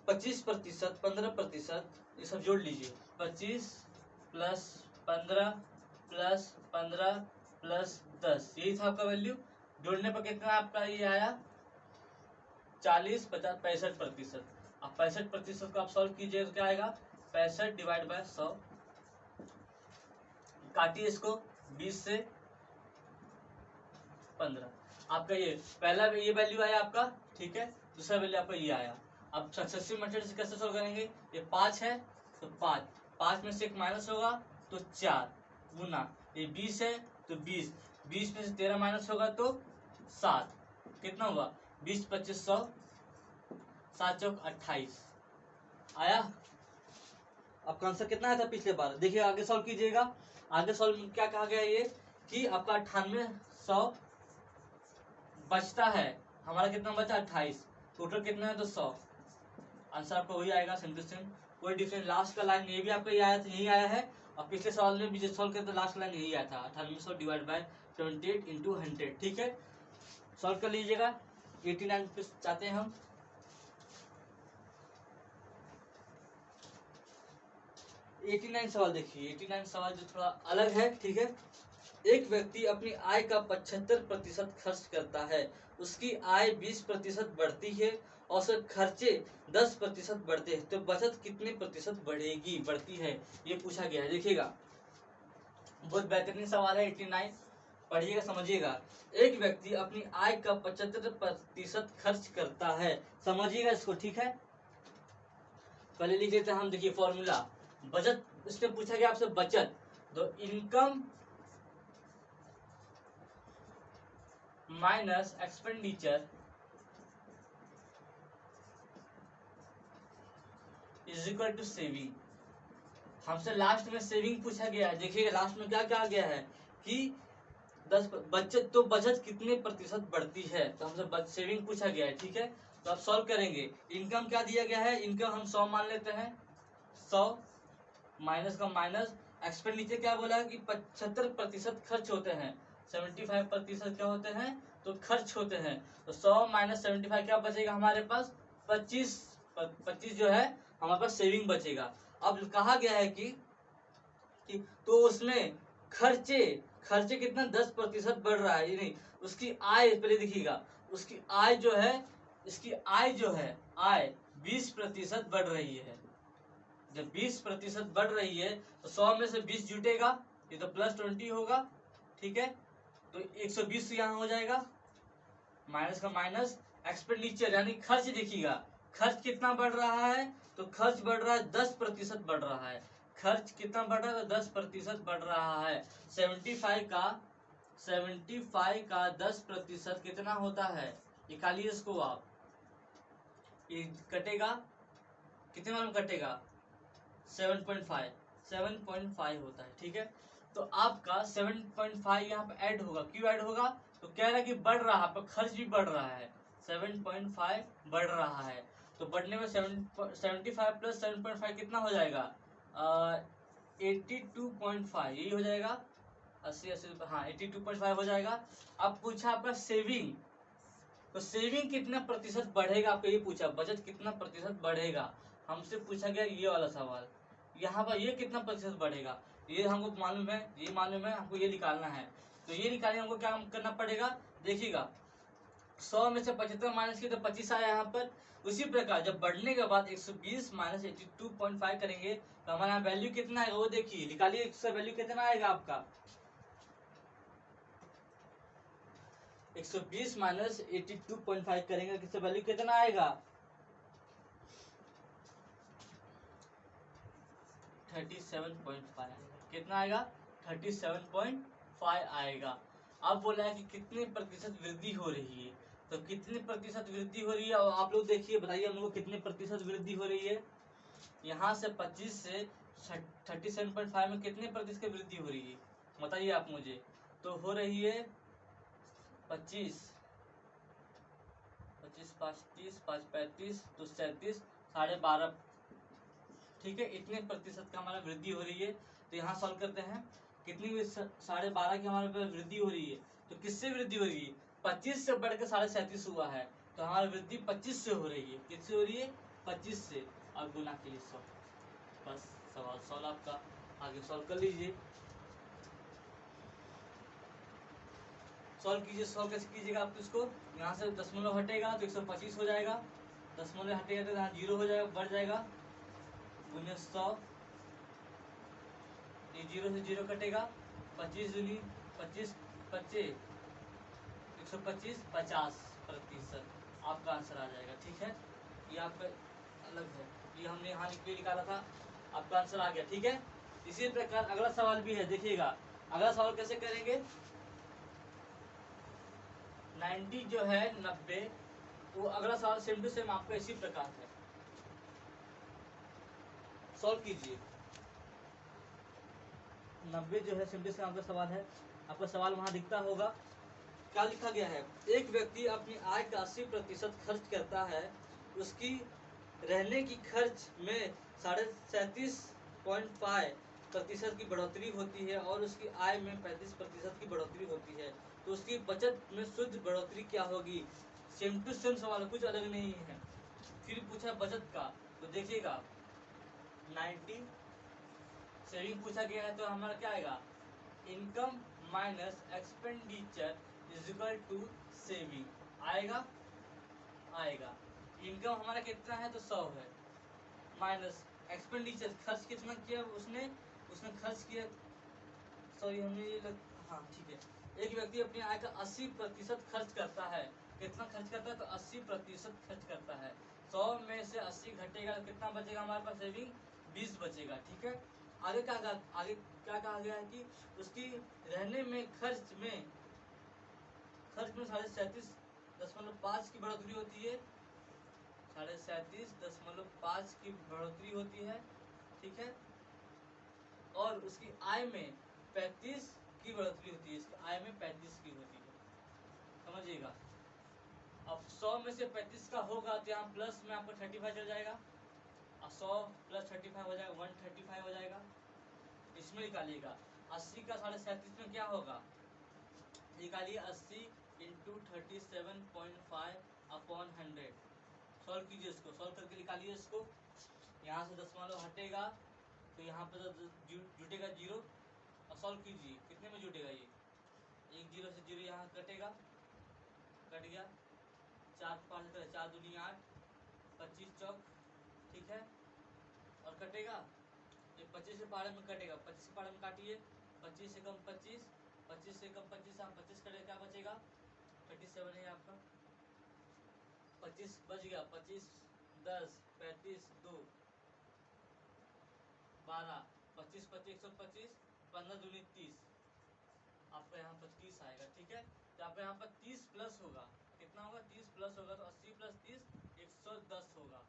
25%, 15%, ये सब जोड़ लीजिए। 25 प्लस 15 प्लस 15 प्लस 10, यही था आपका वैल्यू। जोड़ने पर कितना आपका ये आया, 40 50 65%। अब 65% को आप सॉल्व कीजिए तो क्या आएगा, 65 डिवाइड बाय 100, काटिए इसको 20 से 15, आपका ये पहला ये वैल्यू आया आपका, ठीक है। दूसरा वैल्यू आपका ये आया। अब सक्सेसिव मेथड से कैसे सॉल्व करेंगे, ये 5 है तो 5 में से 1 माइनस होगा तो 4 गुना, ये 20 है तो 20 में से 13 माइनस होगा तो 7, कितना हुआ 20 25 100, 7 चौक 28 आया। आपका आंसर कितना आया था पिछले बार, देखिए आगे सॉल्व कीजिएगा। आगे सॉल्व क्या कहा गया ये कि आपका 9800 बचता है, हमारा कितना बचा 28, टोटल कितना है तो 100, आंसर आपका वही आएगा सिंपल। कोई डिफरेंस, लास्ट का लाइन ये भी आपका ये आया था, यही आया है। और पिछले सवाल में भी जो सॉल्व करते लास्ट लाइन यही आया था, 9800 डिवाइड बाय 78 इंटू 100, ठीक है। सॉल्व कर लीजिएगा। 89 पे चाहते हैं हम। सवाल देखिए, 89 सवाल जो थोड़ा अलग है, ठीक है। एक व्यक्ति अपनी आय का 75% खर्च करता है, उसकी आय 20% बढ़ती है और उसके खर्चे 10% बढ़ते हैं, तो बचत कितने प्रतिशत बढ़ती है, ये पूछा गया है। देखिएगा बहुत बेहतरीन सवाल है 89। पढ़िएगा समझिएगा। एक व्यक्ति अपनी आय का 75% खर्च करता है। समझिएगा इसको, ठीक है। पहले लिख लेते हैं हम, देखिए फॉर्मूला बचत, इसमें पूछा गया आपसे बचत, तो income minus expenditure is equal to saving. हमसे लास्ट में सेविंग पूछा गया है। देखिए लास्ट में क्या कहा गया है कि 10 बचत, तो बचत कितने प्रतिशत बढ़ती है, तो हमसे सेविंग पूछा गया है, ठीक है। तो आप सॉल्व करेंगे। इनकम क्या दिया गया है, इनकम हम 100 मान लेते हैं, 100 माइनस का माइनस, एक्सपेंडिचर क्या बोला है कि 75% खर्च होते हैं, 75% क्या होते हैं, तो खर्च होते हैं। तो 100 माइनस 75 क्या बचेगा हमारे पास, 25 जो है हमारे पास सेविंग बचेगा। अब कहा गया है कि तो उसमें खर्चे खर्चे कितना 10% बढ़ रहा है, नहीं उसकी आय पहले देखिएगा, उसकी आय जो है, इसकी आय जो है, आय 20% बढ़ रही है। जब 20% बढ़ रही है तो 100 में से 20 जुटेगा, ये तो +20 होगा, ठीक है। तो 120 यहाँ हो जाएगा, माइनस का माइनस, एक्सपेंडिचर यानी खर्च देखिएगा, खर्च कितना बढ़ रहा है, तो खर्च बढ़ रहा है 10% बढ़ रहा है। खर्च कितना बढ़ रहा है, तो 10% बढ़ रहा है। 75 का 10% कितना होता है, निकालिए इसको आप, ये कटेगा, कितने मालूम कटेगा, 7.5 होता है, ठीक है। तो आपका 7.5 यहाँ पे ऐड होगा, क्यों ऐड होगा, तो कह रहा है कि बढ़ रहा है, पर खर्च भी बढ़ रहा है, 7.5 बढ़ रहा है। तो बढ़ने में 75 प्लस 7.5 कितना हो जाएगा, 82.5, यही हो जाएगा, 80 हाँ 82.5 हो जाएगा। अब पूछा आपका सेविंग, तो सेविंग कितना प्रतिशत बढ़ेगा, आपको ये पूछा, बचत कितना प्रतिशत बढ़ेगा, हमसे पूछा गया ये वाला सवाल। यहाँ पर ये कितना प्रतिशत बढ़ेगा, ये हमको मालूम है, ये मालूम है, हमको ये निकालना है। तो ये निकालने हमको क्या करना पड़ेगा, देखिएगा 100 में से 75 माइनस किया तो 25 आया यहाँ पर। उसी प्रकार जब बढ़ने के बाद 120 माइनस 82.5 करेंगे तो हमारा वैल्यू कितना आएगा, वो देखिए, निकालिए, इसका वैल्यू कितना आएगा आपका, 120 माइनस 82.5 करेंगे, किससे वैल्यू कितना आएगा, 37.5 आएगा। कितना आएगा, 37.5 आएगा। अब बोला है कि कितने प्रतिशत वृद्धि हो रही है, तो कितने प्रतिशत वृद्धि हो रही है, और आप लोग देखिए, बताइए हम लोग कितने प्रतिशत वृद्धि हो रही है। यहाँ से 25 से 37.5 में कितने प्रतिशत की वृद्धि हो रही है, बताइए आप मुझे। तो हो रही है 25, 25 5 30 5 35 तो 37, 12.5, ठीक है, इतने प्रतिशत का हमारा वृद्धि हो रही है। तो यहाँ सॉल्व करते हैं, कितनी 12.5 की हमारे पास वृद्धि हो रही है, तो किससे वृद्धि हो रही है, 25 से बढ़कर 37.5 हुआ है, तो हमारी वृद्धि 25 से हो रही है, किससे हो रही है, 25 से, और गुना के लिए 100। बस सवाल सॉल्व आपका, आगे सॉल्व कर लीजिए। सॉल्व कीजिए, सॉल्व कैसे कीजिएगा आप, इसको यहाँ से दशमलव हटेगा तो 125 हो जाएगा, दशमलव हटेगा तो यहाँ 0 हो जाएगा, बढ़ जाएगा, गुने 100, ये 0 से 0 कटेगा, 25 दूनी 25 25 125 50% आपका आंसर आ जाएगा, ठीक है। ये आपका अलग है, ये हमने यहाँ निकाला था, आपका आंसर आ गया, ठीक है। इसी प्रकार अगला सवाल भी है, देखिएगा अगला सवाल कैसे करेंगे। 90 जो है 90, वो अगला सवाल सेम टू सेम आपका इसी प्रकार है, सॉल्व कीजिए। 90 जो है सेम टू सेम आपका सवाल है, आपका सवाल वहां दिखता होगा, क्या लिखा गया है, एक व्यक्ति अपनी आय का 80% खर्च करता है, उसकी रहने की खर्च में 37.5% की बढ़ोतरी होती है और उसकी आय में 35% की बढ़ोतरी होती है, तो उसकी बचत में शुद्ध बढ़ोतरी क्या होगी। सेम टू सेम सवाल, कुछ अलग नहीं है। फिर पूछा बचत का, तो देखिएगा 90 सेविंग पूछा गया है, तो हमारा क्या आएगा, income minus expenditure is equal to saving, आएगा, इनकम हमारा कितना है, तो 100 है, माइनस एक्सपेंडिचर खर्च कितना किया उसने खर्च किया, सॉरी हमने ये हाँ ठीक है, एक व्यक्ति अपनी आय का 80% खर्च करता है। कितना खर्च करता है? तो 80% खर्च करता है। 100 में से 80 घटेगा तो कितना बचेगा हमारे पास? सेविंग 20 बचेगा। ठीक है, आगे क्या कहा गया है कि उसकी रहने में खर्च में 37.5 की बढ़ोतरी होती है। 37.5 की बढ़ोतरी होती है। ठीक है, और उसकी आय में 35 की बढ़ोतरी होती है। इसकी आय में 35 की होती है, समझिएगा। अब 100 में से 35 का होगा तो यहाँ प्लस में आपको 35 चल जाएगा। अब 100 प्लस 35 हो जाएगा, 135 हो जाएगा। इसमें निकालिएगा 80 का 37.5 में क्या होगा? निकालिए 80 इंटू 37.5 अपॉन 100। सॉल्व कीजिए इसको, सॉल्व करके निकालिए इसको। यहाँ से दशमलव हटेगा तो यहाँ पर जुटेगा 0 और सॉल्व कीजिए। कितने में जुटेगा? ये 1 0 से 0 यहाँ कटेगा, कट गया। 4 5 4 दूनी 8, 25 चौक। ठीक है, और कटेगा ये 25 से पहाड़े में कटेगा। 25 से पहाड़े में काटिए, 25 से कम 25, 25 से कम 25, 25 कटेगा, क्या बचेगा? 37 है आपका। 25 बच गया। 25 10 35 2 12, 25 25 125, 15 दूनी 30, आपका यहाँ पर 30 आएगा। ठीक है, तो आपका यहाँ पर 30 प्लस होगा। कितना होगा? 30 प्लस होगा, तो 80 प्लस 30 110 होगा।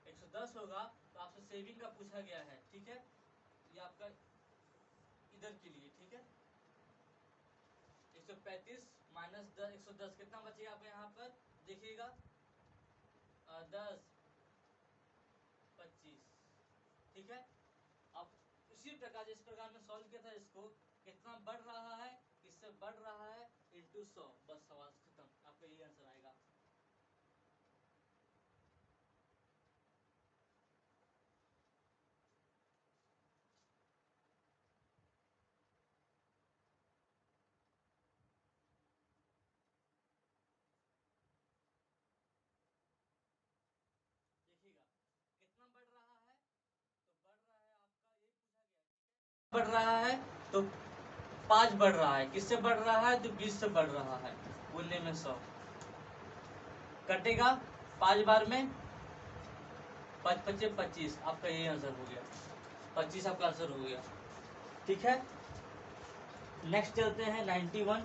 110 होगा तो आपसे सेविंग का पूछा गया है। ठीक है, ये आपका इधर के लिए। ठीक है, 135 माइनस 10 110 कितना बचेगा आपका यहाँ पर? देखिएगा 10 25। ठीक है, अब इसी प्रकार जिस प्रकार में सॉल्व किया था इसको, कितना बढ़ रहा है? इससे बढ़ रहा है इंटू 100। बस सवाल खत्म, आपका यही आंसर आएगा। देखिएगा कितना बढ़ रहा है, तो बढ़ रहा है आपका, यही पूछा गया है। बढ़ रहा है तो 5 बढ़ रहा है। किससे बढ़ रहा है? तो 20 से बढ़ रहा है। 19 में 100 कटेगा 5 बार में, 5 25 25, आपका यही आंसर हो गया। 25 आपका आंसर हो गया। ठीक है, नेक्स्ट चलते हैं 91।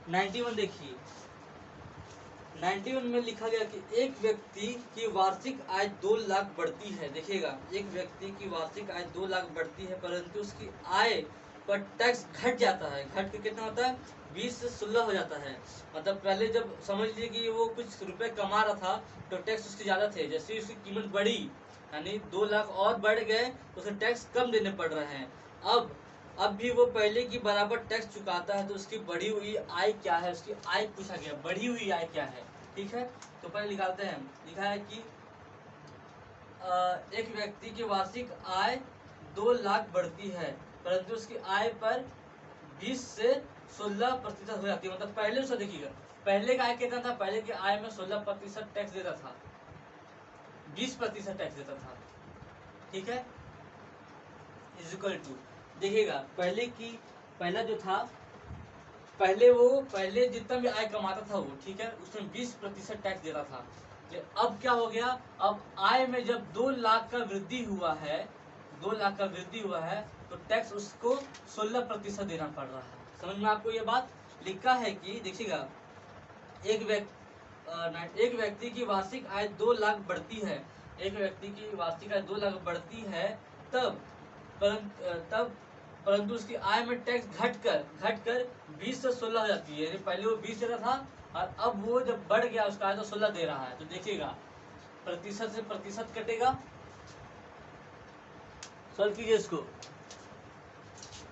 91 देखिए, 91 में लिखा गया कि एक व्यक्ति की वार्षिक आय 2 लाख बढ़ती है। देखिएगा, एक व्यक्ति की वार्षिक आय 2 लाख बढ़ती है, परंतु उसकी आय पर टैक्स घट जाता है। घट के कितना होता है? 20 से 16 हो जाता है। मतलब पहले जब समझ लीजिए कि वो कुछ रुपए कमा रहा था तो टैक्स उसके ज्यादा थे। जैसे उसकी कीमत बढ़ी, यानी 2 लाख और बढ़ गए, तो उसे टैक्स कम देने पड़ रहे हैं। अब भी वो पहले की बराबर टैक्स चुकाता है, तो उसकी बढ़ी हुई आय क्या है? उसकी आय पूछा गया, बढ़ी हुई आय क्या है? ठीक है, तो पहले निकालते हैं। लिखा है कि एक व्यक्ति की वार्षिक आय 2 लाख बढ़ती है, परंतु उसकी आय पर 20 से 16% हो जाती है। मतलब पहले उसको देखिएगा, पहले का आय कितना था? पहले की आय में 16% टैक्स देता था, 20% टैक्स देता था। ठीक है, इक्वल टू, देखिएगा पहला जो था, पहले जितना भी आय कमाता था वो, ठीक है, उसमें 20% टैक्स देता था। अब क्या हो गया? अब आय में जब 2 लाख का वृद्धि हुआ है, 2 लाख का वृद्धि हुआ है, तो टैक्स उसको 16% देना पड़ रहा है। समझ में आपको ये बात? लिखा है कि देखिएगा, एक व्यक्ति की वार्षिक आय 2 लाख बढ़ती है, एक व्यक्ति की वार्षिक आय 2 लाख बढ़ती है, परंतु उसकी आय में टैक्स घटकर 20 से 16 हो जाती है। यानी पहले वो 20 देता था और अब वो जब बढ़ गया उसका आय तो 16 दे रहा है। तो देखिएगा प्रतिशत से प्रतिशत कटेगा, सॉल्व कीजिए इसको।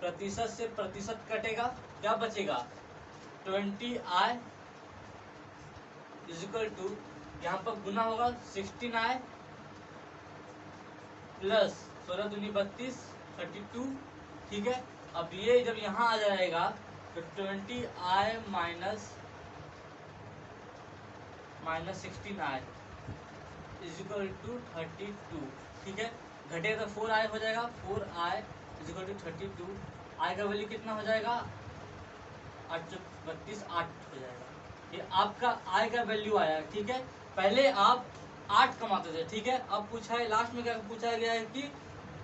प्रतिशत से प्रतिशत कटेगा, क्या बचेगा? 20i इज इक्वल टू, यहाँ पर गुना होगा 16i प्लस 16 दूनी 32, 32। ठीक है, अब ये जब यहाँ आ जाएगा तो 20i minus 16i is equal to 32, ठीक है। घटेगा तो 4i हो जाएगा, 4i इज इक्वल टू 32। आई का वैल्यू कितना हो जाएगा, 832, 8 हो जाएगा। ये आपका आई का वैल्यू आया, ठीक है। पहले आप 8 कमाते थे, ठीक है। अब पूछा है लास्ट में, क्या पूछा गया है कि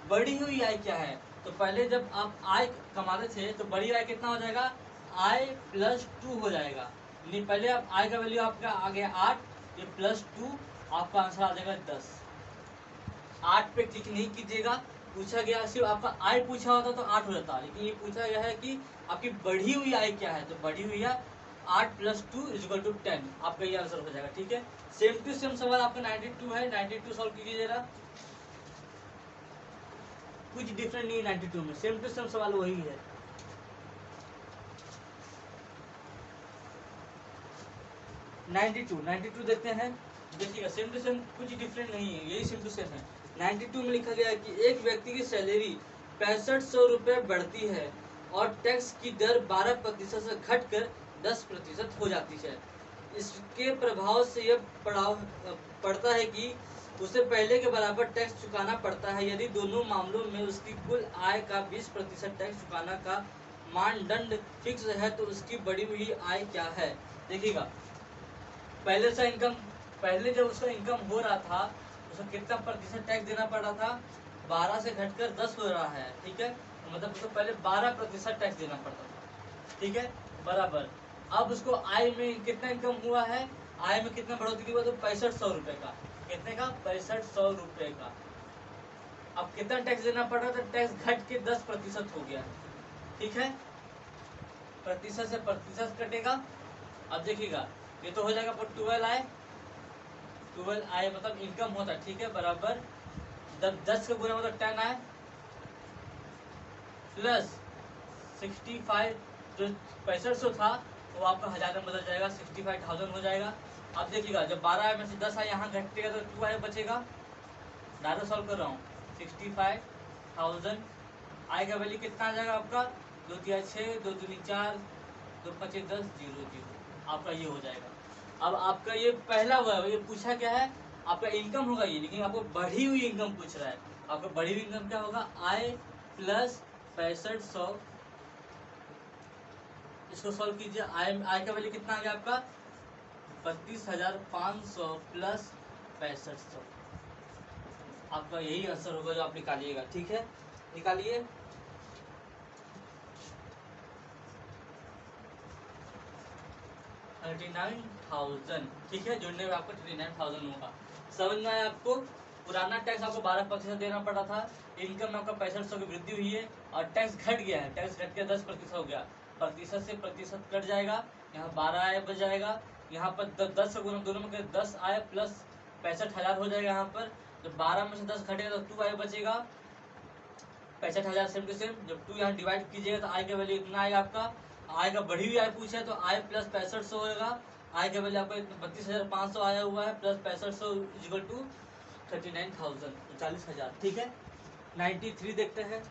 बढ़ी हुई आई क्या है। तो पहले जब आप आई कमाते थे तो बड़ी आई कितना हो जाएगा, आई प्लस 2 हो जाएगा। नहीं, पहले आप आई का वैल्यू आपका आ गया 8, ये प्लस 2, आपका आंसर आ जाएगा 10। 8 पे क्लिक नहीं कीजिएगा। पूछा गया सिर्फ आपका आई पूछा होता तो 8 हो जाता, लेकिन ये पूछा गया है कि आपकी बढ़ी हुई आई क्या है। तो बढ़ी हुई है 8 प्लस 2 इज इक्वल टू 10, आपका ये आंसर हो जाएगा, ठीक है। सेम टू सेम सवाल आपका 92 है, 92 सॉल्व कीजिए जरा। कुछ डिफरेंट नहीं है 92 में, सेम टू सेम सवाल वही है। 92 देखते हैं, देखिएगा सेम टू सेम, कुछ डिफरेंट नहीं है, यही सेम टू सेम है। 92 में लिखा गया है कि एक व्यक्ति की सैलरी 6500 रुपये बढ़ती है और टैक्स की दर 12% से घटकर 10% हो जाती है। इसके प्रभाव से यह पड़ता है कि उसे पहले के बराबर टैक्स चुकाना पड़ता है। यदि दोनों मामलों में उसकी कुल आय का 20% टैक्स चुकाना का मानदंड फिक्स है तो उसकी बढ़ी हुई आय क्या है। देखिएगा, पहले जब उसका इनकम हो रहा था उसको कितना प्रतिशत टैक्स देना पड़ रहा था, 12 से घटकर 10 हो रहा है, ठीक है। तो मतलब उसको पहले 12% टैक्स देना पड़ता था, ठीक है, बराबर। अब उसको आय में कितना इनकम हुआ है, आय में कितना बढ़ोतरी हुआ, तो 6500 रुपए का, कितने का, 6500 रुपए का। अब कितना टैक्स देना पड़ रहा था, टैक्स घट के 10% हो गया, ठीक है। प्रतिशत से प्रतिशत कटेगा। अब देखिएगा, ये तो हो जाएगा 12i, 12i मतलब इनकम होता है, ठीक है, बराबर। जब 10 का गुना मतलब 10i प्लस 65, जो 6500 था वो आपका 1000 में बदल जाएगा, 65,000 हो जाएगा। अब देखिएगा, जब 12i में से 10i यहाँ घटेगा तो 2i बचेगा। डायरेक्ट सॉल्व कर रहा हूँ, 65,000 आई का वैल्यू कितना आ जाएगा आपका, 2 3 6, 2 दूनी 4, 2 5 10, 0 0, आपका ये हो जाएगा। अब आपका ये पहला हुआ है, ये पूछा क्या है, आपका इनकम होगा ये, लेकिन आपको बढ़ी हुई इनकम पूछ रहा है। आपका बढ़ी हुई इनकम क्या होगा, आय प्लस 6500, इसको सॉल्व कीजिए। आय का वैल्यू कितना आ गया आपका, 32,500 प्लस 6500, आपका यही आंसर होगा जो आप निकालिएगा, ठीक है, निकालिए। ठीक है, जुड़ने में आपको 39,000 होगा। समझ में आया आपको। पुराना टैक्स आपको 12% देना पड़ा था, इनकम में आपका 6500 की वृद्धि हुई है और टैक्स घट गया है, टैक्स घट के 10% हो गया, प्रतिशत से प्रतिशत कट जाएगा, यहाँ 12 आय बच जाएगा, यहाँ पर 10 का गुना दोनों में 10 आय प्लस 65,000 हो जाएगा। यहाँ पर जब 12 में से 10 घटेगा तो 2 आय बचेगा, 65,000 सेम टू सेम। जब 2 यहाँ डिवाइड कीजिएगा तो आय का वैल्यू इतना आएगा आपका। आय का बढ़ी हुई आय पूछा है तो आय प्लस 6500 होगा, आय का वैल्यू आपका 32,500 आया हुआ है, प्लस 6500 इक्वल टू 39,000, 40,000, ठीक है। 93 देखते हैं।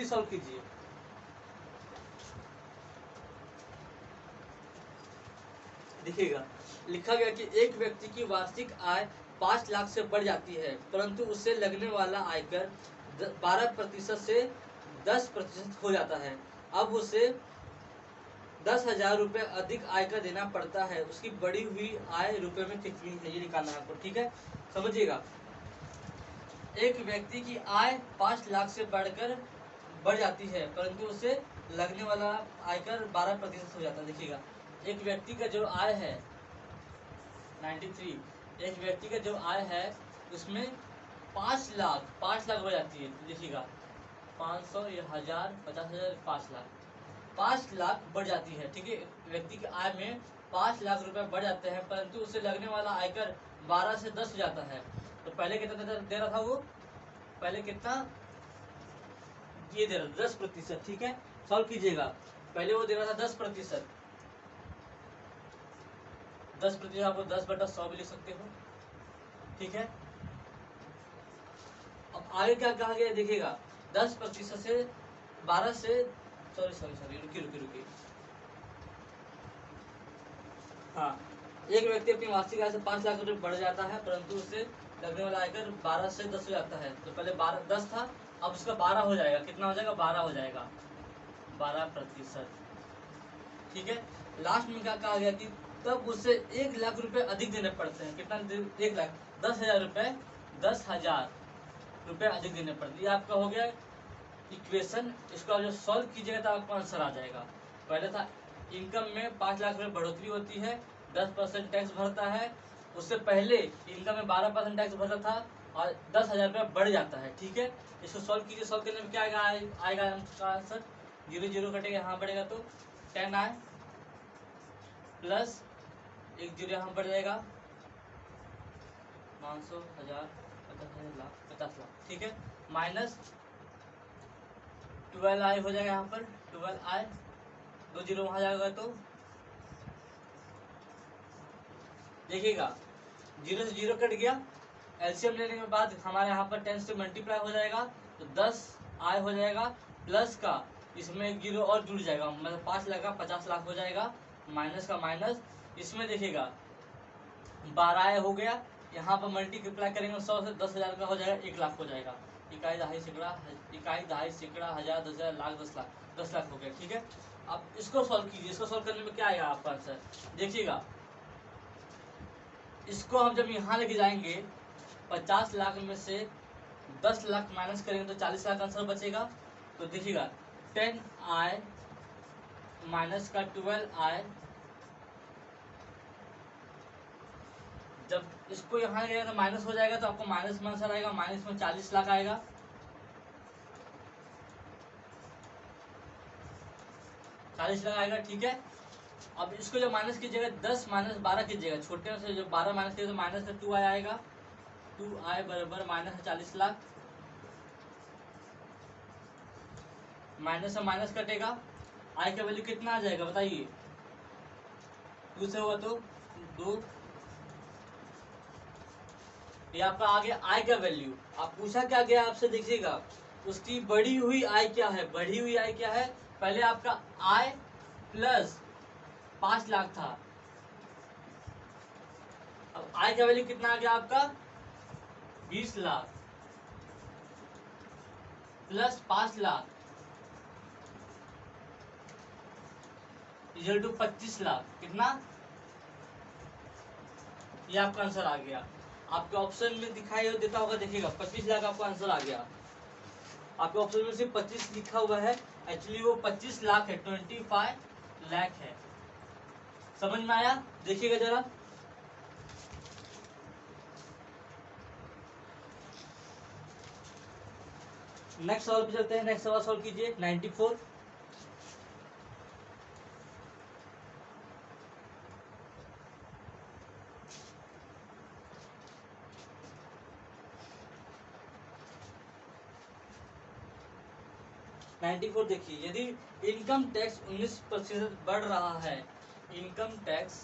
सॉल्व कीजिए। देखिएगा, लिखा गया कि एक व्यक्ति की वार्षिक आय 5 लाख से बढ़ जाती है, परंतु उससे लगने वाला आयकर 12% से 10% हो जाता है। अब उसे 10,000 रुपये अधिक आयकर देना पड़ता है। उसकी बढ़ी हुई आय रुपए में कितनी है, ये निकालना है आपको, ठीक है। समझिएगा, एक व्यक्ति की आय 5 लाख से बढ़ जाती है, परंतु उसे लगने वाला आयकर 12% हो जाता है। देखिएगा, एक व्यक्ति का जो आय है 93, एक व्यक्ति का जो आय है उसमें 5 लाख बढ़ जाती है। देखिएगा, 500, ये 1000, 50,000, 5 लाख, 5 लाख बढ़ जाती है, ठीक है। व्यक्ति की आय में 5 लाख रुपए बढ़ जाते हैं, परंतु उसे लगने वाला आयकर 12 से 10 हो जाता है। तो पहले कितना दे रहा था वो, पहले कितना ये दे रहा था, 10%, ठीक है। सॉल्व कीजिएगा, पहले वो दे रहा था 10%, 10% आपको 10/100 भी लिख सकते हो, ठीक है। अब आगे क्या कहा गया देखिएगा, 10% से 12 से सॉरी रुकिए। हाँ, एक व्यक्ति अपनी वार्षिक आय से 5 लाख रुपए बढ़ जाता है, परंतु उसे लगने वाला आयकर 12 से 10 हो जाता है। तो पहले 10 था, अब उसका 12 हो जाएगा। कितना हो जाएगा? 12 हो जाएगा, 12%। ठीक है। लास्ट में क्या कहा गया कि तब उसे 1 लाख रुपए अधिक देने पड़ते हैं। कितना? 1 लाख 10,000 रुपए, 10,000 रुपए अधिक देने पड़ते हैं। ये आपका हो गया इक्वेशन। इसको आप जो सॉल्व कीजिएगा तो आपको आंसर आ जाएगा। पहले था इनकम में 5 लाख रुपए बढ़ोतरी होती है, 10% टैक्स भरता है। उससे पहले इनकम में 12% टैक्स भरता था और 10,000 रुपये बढ़ जाता है। ठीक है। इसको सॉल्व कीजिए। सॉल्व करने में क्या आएगा आंसर? 0 0 कटेगा, यहाँ बढ़ेगा तो 10 आए प्लस 1 0 यहाँ बढ़ जाएगा 500, 1000, 50 लाख। ठीक है। माइनस 12 आई हो जाएगा, यहाँ पर 12 आई, 2 0 वहां जाएगा तो देखिएगा 0 से 0 कट गया। एलसीएम लेने के बाद हमारे यहाँ पर 10 से मल्टीप्लाई हो जाएगा तो 10 आई हो जाएगा, प्लस का इसमें 1 0 और जुड़ जाएगा, मतलब 5 लाख का 50 लाख हो जाएगा, माइनस का माइनस। इसमें देखिएगा 12 आय हो गया, यहाँ पर मल्टीप्लाई करेंगे 100 से 10,000 का हो जाएगा, 1 लाख हो जाएगा। इकाई दहाई सैकड़ा, 1000, 10,000, लाख, 10 लाख, 10 लाख हो गया। ठीक है। अब इसको सॉल्व कीजिए। इसको सॉल्व करने में क्या आएगा आपका आंसर? देखिएगा, इसको हम जब यहाँ लेके जाएंगे 50 लाख में से 10 लाख माइनस करेंगे तो 40 लाख आंसर बचेगा। तो देखिएगा 10 आई माइनस का 12 आई, जब इसको यहाँ लेके तो माइनस हो जाएगा तो आपको माइनस में आंसर आएगा। माइनस में 40 लाख आएगा, 40 लाख आएगा। ठीक है। अब इसको जब माइनस कीजिएगा 10 माइनस 12 कीजिएगा, छोटे से जब 12 माइनस कीजिएगा तो माइनस का 2 आई आएगा, 2 आई बराबर माइनस 40 लाख। माइनस से माइनस कटेगा, आई का वैल्यू कितना आ जाएगा बताइए? 2 से होगा तो 2। ये आपका आ गया आई का वैल्यू। आप पूछा क्या गया आपसे? देखिएगा उसकी बढ़ी हुई आई क्या है। बढ़ी हुई आई क्या है? पहले आपका आई प्लस 5 लाख था, अब आई का वैल्यू कितना आ गया आपका? 20 lakh plus 5 lakh equal to 25 lakh. कितना? ये आपका आंसर आ गया। आपके ऑप्शन में दिखाई देता होगा, देखिएगा 25 लाख आपका आंसर आ गया। आपके ऑप्शन में सिर्फ 25 लिखा हुआ है, एक्चुअली वो 25 लाख है, 25 लाख है। समझ में आया? देखिएगा जरा। नेक्स्ट सवाल पे चलते हैं। नेक्स्ट सवाल सॉल्व कीजिए। 94। देखिए, यदि इनकम टैक्स 19% बढ़ रहा है, इनकम टैक्स,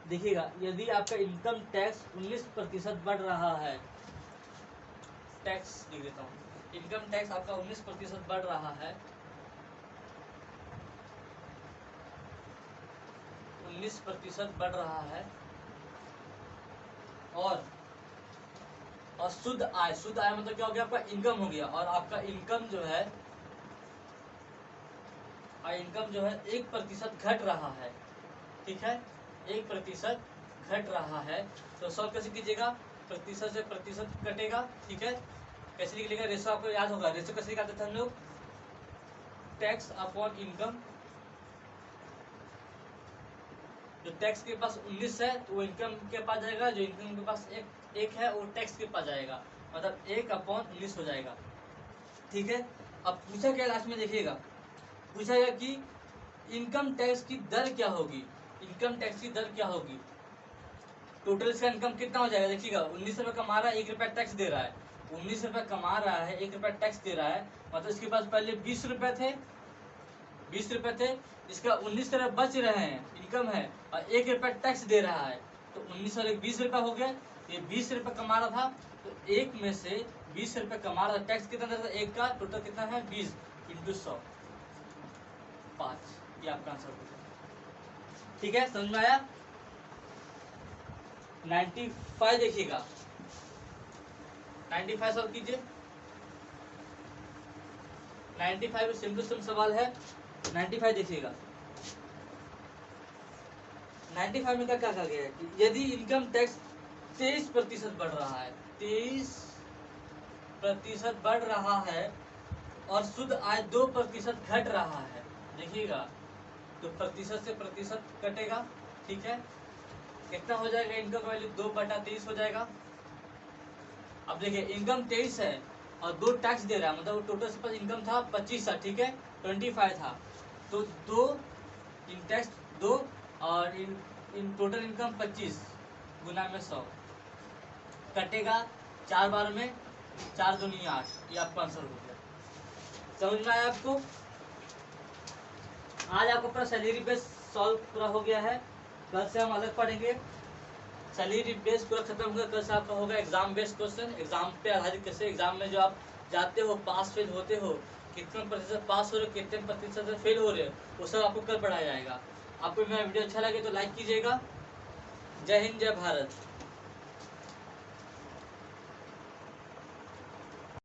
देखिएगा यदि आपका इनकम टैक्स 19% बढ़ रहा है, टैक्स लिख देता हूँ, इनकम टैक्स आपका 19% बढ़ रहा है, 19% बढ़ रहा है, और शुद्ध आय, शुद्ध आय मतलब क्या हो गया? आपका इनकम हो गया, और आपका इनकम जो है 1% घट रहा है। ठीक है, 1% घट रहा है। तो सॉल्व कैसे कीजिएगा? प्रतिशत से प्रतिशत कटेगा। ठीक है। कैसे निकलेगा? रेशो आपको याद होगा। रेशो कैसे निकालते थे हम लोग? Tax upon income. जो टैक्स के पास 19 है तो वो इनकम के पास जाएगा, जो इनकम के पास एक है वो टैक्स के पास जाएगा, मतलब 1/19 हो जाएगा। ठीक है। अब पूछा क्या लास्ट में? देखिएगा पूछा गया कि इनकम टैक्स की दर क्या होगी। इनकम टैक्स की दर क्या होगी? टोटल इसका इनकम कितना हो जाएगा? देखिएगा 19 रुपये कमा रहा है, 1 रुपया टैक्स दे रहा है। 19 रुपये कमा रहा है, 1 रुपया टैक्स दे रहा है, मतलब इसके पास पहले 20 रुपये थे, 20 रुपये थे, इसका 19 रुपये बच रहे हैं, इनकम है, और 1 रुपया टैक्स दे रहा है, तो 19 और 1 20 रुपये हो गया। ये 20 रुपये कमा रहा था, तो एक में से 20 रुपए कमा रहा है, टैक्स कितना दे रहा है, एक का टोटल कितना है 20 इंटू 100 5, ये आपका आंसर हो गया। ठीक है, समझ में आया। 95 देखिएगा, 95 सॉल्व कीजिए। 95 सिम टू सिम सवाल है। 95 देखिएगा, 95 में क्या कहा गया है कि यदि इनकम टैक्स 23% बढ़ रहा है, 23% बढ़ रहा है और शुद्ध आय 2% घट रहा है, देखिएगा तो प्रतिशत से प्रतिशत कटेगा। ठीक है, कितना हो जाएगा, इनकम वैल्यू 2/23 हो जाएगा। अब देखिए इनकम 23 है और 2 टैक्स दे रहा है, मतलब टोटल से पास इनकम था 25 था, ठीक है 25 था, तो 2 इन टैक्स 2 और इन टोटल इनकम 25 गुना में 100 कटेगा 4 बार में, 4 दूनी 8, ये आपका आंसर हो गया। समझ में आया आपको। आज आपको पूरा सैलरी बेस सॉल्व पूरा हो गया है। कल से हम अलग पढ़ेंगे, सैलरी बेस पूरा खत्म होगा। कल से आपका होगा एग्जाम बेस्ड क्वेश्चन, एग्जाम पे आधारित कैसे एग्जाम में जो आप जाते हो पास फेल होते हो, कितने प्रतिशत पास हो रहे हो, कितने प्रतिशत फेल हो रहे हो, वो सब आपको कल पढ़ाया जाएगा। आपको मेरा वीडियो अच्छा लगे तो लाइक कीजिएगा। जय हिंद, जय भारत।